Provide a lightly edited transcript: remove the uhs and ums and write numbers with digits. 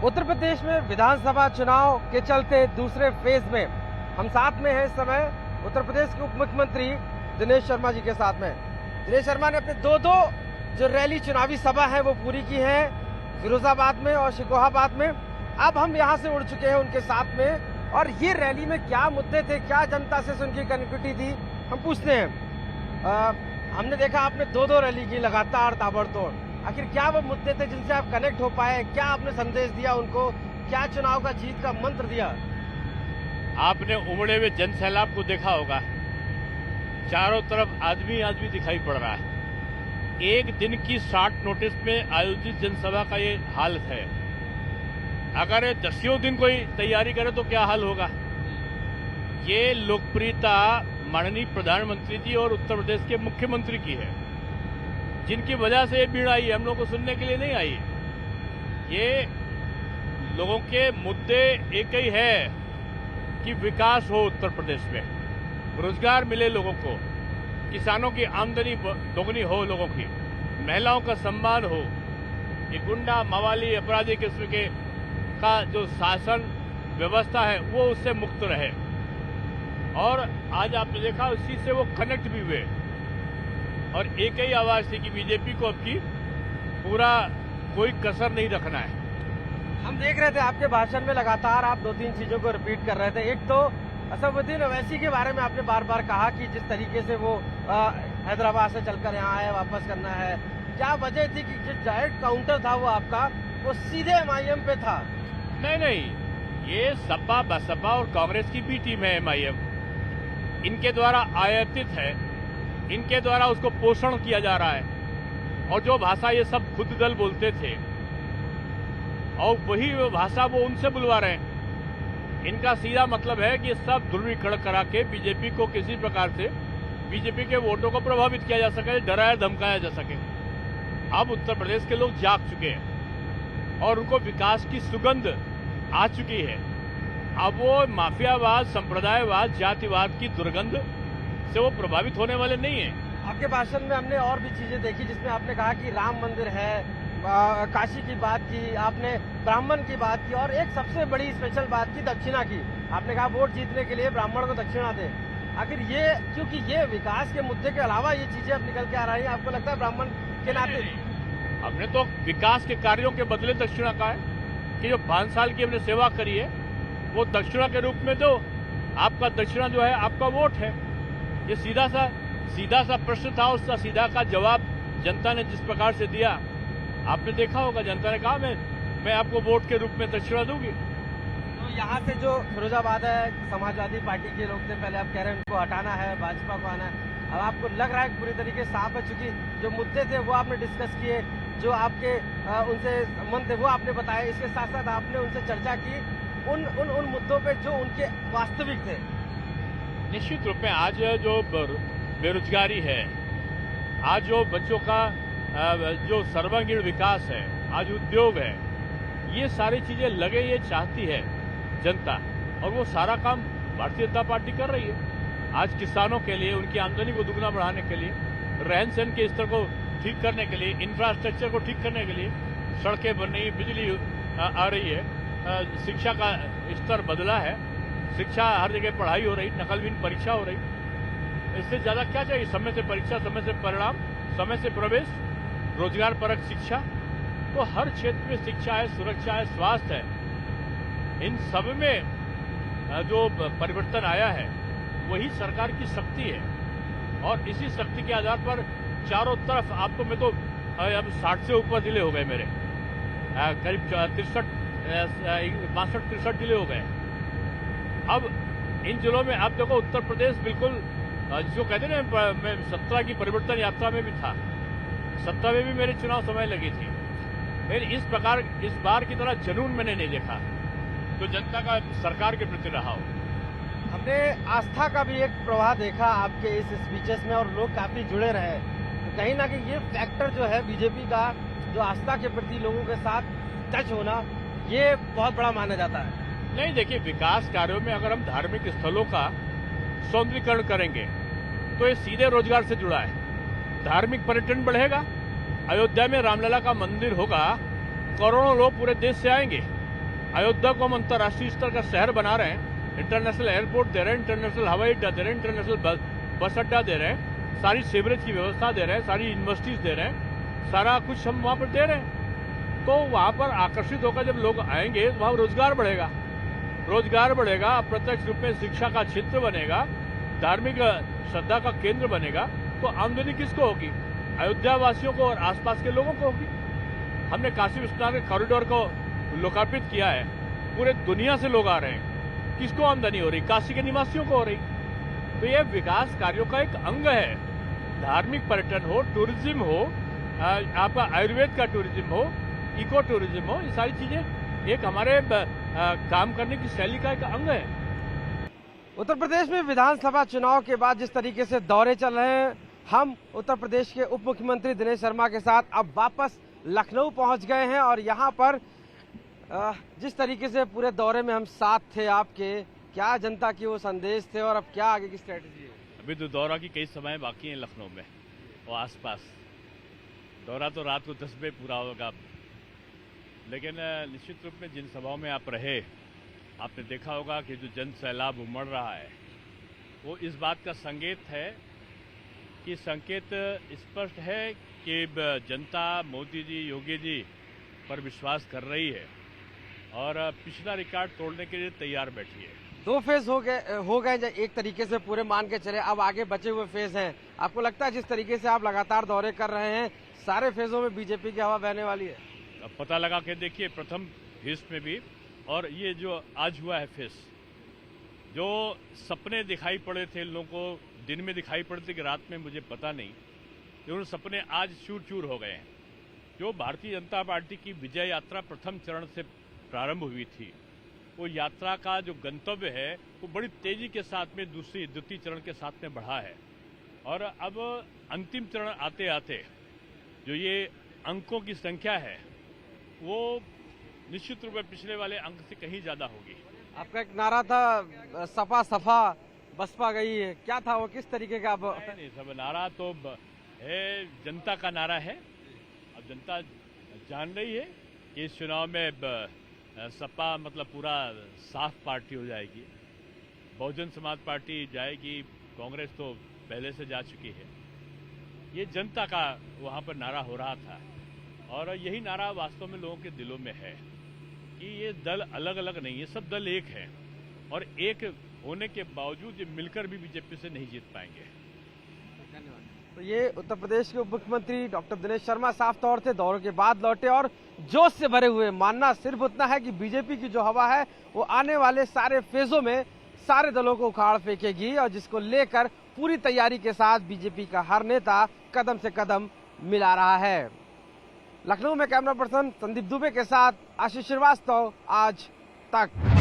उत्तर प्रदेश में विधानसभा चुनाव के चलते दूसरे फेज में हम साथ में हैं इस समय उत्तर प्रदेश के उप मुख्यमंत्री दिनेश शर्मा जी के साथ में। दिनेश शर्मा ने अपने दो जो रैली चुनावी सभा है वो पूरी की है, फिरोजाबाद में और शिकोहाबाद में। अब हम यहाँ से उड़ चुके हैं उनके साथ में और ये रैली में क्या मुद्दे थे, क्या जनता से उनकी कनेक्टिविटी थी, हम पूछते हैं। हमने देखा आपने दो रैली की लगातार ताबड़तोड़, आखिर क्या वो मुद्दे थे जिनसे आप कनेक्ट हो पाए, क्या आपने संदेश दिया उनको, क्या चुनाव का जीत का मंत्र दिया? आपने उमड़े हुए जन सैलाब को देखा होगा, चारों तरफ आदमी दिखाई पड़ रहा है। एक दिन की शॉर्ट नोटिस में आयोजित जनसभा का ये हाल है। अगर 10 दिन कोई तैयारी करे तो क्या हाल होगा। ये लोकप्रियता माननीय प्रधानमंत्री जी और उत्तर प्रदेश के मुख्यमंत्री की है, जिनकी वजह से ये भीड़ आई है, हम लोग को सुनने के लिए नहीं आई है। ये लोगों के मुद्दे एक ही है कि विकास हो उत्तर प्रदेश में, रोजगार मिले लोगों को, किसानों की आमदनी दोगुनी हो, लोगों की महिलाओं का सम्मान हो, ये गुंडा मवाली अपराधी किस्म के का जो शासन व्यवस्था है वो उससे मुक्त रहे। और आज आपने देखा उसी से वो कनेक्ट भी हुए और एक ही आवाज थी कि बीजेपी को अब की पूरा कोई कसर नहीं रखना है। हम देख रहे थे आपके भाषण में लगातार आप 2-3 चीजों को रिपीट कर रहे थे। एक तो असदुद्दीन ओवैसी के बारे में आपने बार बार कहा कि जिस तरीके से वो हैदराबाद से चलकर यहाँ आए, वापस करना है, क्या वजह थी कि जो डायरेक्ट काउंटर था वो आपका वो सीधे MIM पे था? नहीं, ये सपा बसपा और कांग्रेस की भी टीम है MIM, इनके द्वारा आयातित है, इनके द्वारा उसको पोषण किया जा रहा है। और जो भाषा ये सब खुद दल बोलते थे और वही भाषा वो उनसे बुलवा रहे हैं। इनका सीधा मतलब है कि सब ध्रुवीकरण करा के बीजेपी को किसी प्रकार से बीजेपी के वोटों को प्रभावित किया जा सके, डराया धमकाया जा सके। अब उत्तर प्रदेश के लोग जाग चुके हैं और उनको विकास की सुगंध आ चुकी है। अब वो माफियावाद, संप्रदायवाद, जातिवाद की दुर्गंध से वो प्रभावित होने वाले नहीं है। आपके भाषण में हमने और भी चीजें देखी जिसमें आपने कहा कि राम मंदिर है, काशी की बात की आपने, ब्राह्मण की बात की और एक सबसे बड़ी स्पेशल बात की दक्षिणा की। आपने कहा वोट जीतने के लिए ब्राह्मण को दक्षिणा दे। आखिर ये क्योंकि ये विकास के मुद्दे के अलावा ये चीजें अब निकल के आ रही हैं, आपको लगता है ब्राह्मण के नाते? हमने तो विकास के कार्यों के बदले दक्षिणा कहा है कि जो 5 साल की हमने सेवा करी है वो दक्षिणा के रूप में दो। आपका दक्षिणा जो है आपका वोट है। ये सीधा सा प्रश्न था, उसका सीधा का जवाब जनता ने जिस प्रकार से दिया आपने देखा होगा। जनता ने कहा मैं आपको वोट के रूप में दक्षिणा दूंगी। तो यहाँ से जो फिरोजाबाद है, समाजवादी पार्टी के लोग थे, पहले आप कह रहे हैं उनको हटाना है, भाजपा को आना है। अब आपको लग रहा है कि पूरी तरीके साफ है, चूंकि जो मुद्दे थे वो आपने डिस्कस किए, जो आपके उनसे संबंध थे वो आपने बताए, इसके साथ साथ आपने उनसे चर्चा की उन मुद्दों पे जो उनके वास्तविक थे। निश्चित रूप में आज जो बेरोजगारी है, आज जो बच्चों का जो सर्वांगीण विकास है, आज उद्योग है, ये सारी चीजें लगे ये चाहती है जनता और वो सारा काम भारतीय जनता पार्टी कर रही है। आज किसानों के लिए उनकी आमदनी को दुगना बढ़ाने के लिए, रहन सहन के स्तर को ठीक करने के लिए, इंफ्रास्ट्रक्चर को ठीक करने के लिए सड़कें बन रही है, बिजली आ रही है, शिक्षा का स्तर बदला है, शिक्षा हर जगह पढ़ाई हो रही, नकलविहीन परीक्षा हो रही। इससे ज्यादा क्या चाहिए? समय से परीक्षा, समय से परिणाम, समय से प्रवेश, रोजगार परक शिक्षा। तो हर क्षेत्र में शिक्षा है, सुरक्षा है, स्वास्थ्य है, इन सब में जो परिवर्तन आया है वही सरकार की शक्ति है। और इसी शक्ति के आधार पर चारों तरफ आपको मैं तो अब 60 से ऊपर जिले हो गए मेरे, करीब 62-63 जिले हो गए। अब इन जिलों में आप देखो उत्तर प्रदेश बिल्कुल जिसको कहते हैं ना, मैं 17 की परिवर्तन यात्रा में भी था, 17 में भी मेरे चुनाव समय लगी थी। फिर इस प्रकार इस बार की तरह जुनून मैंने नहीं देखा तो जनता का सरकार के प्रति रहा हो। हमने आस्था का भी एक प्रवाह देखा आपके इस स्पीचेस में और लोग काफी जुड़े रहे। तो कहीं ना कहीं ये फैक्टर जो है बीजेपी का, जो आस्था के प्रति लोगों के साथ टच होना, ये बहुत बड़ा माना जाता है। नहीं, देखिए विकास कार्यों में अगर हम धार्मिक स्थलों का सौंदर्यीकरण करेंगे तो ये सीधे रोजगार से जुड़ा है। धार्मिक पर्यटन बढ़ेगा, अयोध्या में रामलला का मंदिर होगा, करोड़ों लोग पूरे देश से आएंगे, अयोध्या को हम अंतर्राष्ट्रीय स्तर का शहर बना रहे हैं, इंटरनेशनल एयरपोर्ट दे रहे हैं, इंटरनेशनल हवाई अड्डा दे रहे हैं, इंटरनेशनल बस अड्डा दे रहे हैं, सारी सीवरेज की व्यवस्था दे रहे हैं, सारी यूनिवर्सिटीज दे रहे हैं, सारा कुछ हम वहां पर दे रहे हैं। तो वहां पर आकर्षित होकर जब लोग आएंगे तो वहां रोजगार बढ़ेगा, अप्रत्यक्ष रूप में शिक्षा का क्षेत्र बनेगा, धार्मिक श्रद्धा का केंद्र बनेगा, तो आमदनी किसको होगी? अयोध्या वासियों को और आसपास के लोगों को होगी। हमने काशी विश्वनाथ के कॉरिडोर को लोकार्पित किया है, पूरे दुनिया से लोग आ रहे हैं, किसको आमदनी हो रही? काशी के निवासियों को हो रही। तो यह विकास कार्यों का एक अंग है। धार्मिक पर्यटन हो, टूरिज्म हो, आपका आयुर्वेद का टूरिज्म हो, इको टूरिज्म हो, ये सारी चीजें एक हमारे काम करने की शैली का एक अंग है। उत्तर प्रदेश में विधानसभा चुनाव के बाद जिस तरीके से दौरे चल रहे हैं, हम उत्तर प्रदेश के उप मुख्यमंत्री दिनेश शर्मा के साथ अब वापस लखनऊ पहुंच गए हैं और यहां पर जिस तरीके से पूरे दौरे में हम साथ थे आपके, क्या जनता की वो संदेश थे और अब क्या आगे की स्ट्रेटेजी है? अभी तो दौरा की कई समय बाकी है लखनऊ में और आसपास। दौरा तो रात को 10 बजे पूरा होगा, लेकिन निश्चित रूप में जिन सभाओं में आप रहे, आपने देखा होगा कि जो जन सैलाब उमड़ रहा है वो इस बात का संकेत है कि संकेत स्पष्ट है कि जनता मोदी जी, योगी जी पर विश्वास कर रही है और पिछला रिकॉर्ड तोड़ने के लिए तैयार बैठी है। 2 फेज हो गए एक तरीके से पूरे मान के चले, अब आगे बचे हुए फेज हैं। आपको लगता है जिस तरीके से आप लगातार दौरे कर रहे हैं, सारे फेजों में बीजेपी की हवा बहने वाली है? अब पता लगा के देखिए, प्रथम फेज में भी और ये जो आज हुआ है फेज, जो सपने दिखाई पड़े थे लोगों को, दिन में दिखाई पड़े थे कि रात में, मुझे पता नहीं, उन सपने आज चूर चूर हो गए हैं। जो भारतीय जनता पार्टी की विजय यात्रा प्रथम चरण से प्रारंभ हुई थी, वो यात्रा का जो गंतव्य है वो बड़ी तेजी के साथ में द्वितीय चरण के साथ में बढ़ा है और अब अंतिम चरण आते आते जो ये अंकों की संख्या है वो निश्चित रूप में पिछले वाले अंक से कहीं ज्यादा होगी। आपका एक नारा था सपा सफा बसपा गई है, क्या था वो, किस तरीके का? अब नहीं, सब नारा तो है, जनता का नारा है। अब जनता जान रही है कि इस चुनाव में सपा मतलब पूरा साफ पार्टी हो जाएगी, बहुजन समाज पार्टी जाएगी, कांग्रेस तो पहले से जा चुकी है। ये जनता का वहां पर नारा हो रहा था और यही नारा वास्तव में लोगों के दिलों में है कि ये दल अलग अलग नहीं है, सब दल एक है और एक होने के बावजूद ये मिलकर भी बीजेपी से नहीं जीत पाएंगे। धन्यवाद। तो ये उत्तर प्रदेश के उप मुख्यमंत्री डॉक्टर दिनेश शर्मा साफ तौर से दौरे के बाद लौटे और जोश से भरे हुए। मानना सिर्फ उतना है कि बीजेपी की जो हवा है वो आने वाले सारे फेजों में सारे दलों को उखाड़ फेंकेगी और जिसको लेकर पूरी तैयारी के साथ बीजेपी का हर नेता कदम से कदम मिला रहा है। लखनऊ में कैमरा पर्सन संदीप दुबे के साथ आशीष श्रीवास्तव, आज तक।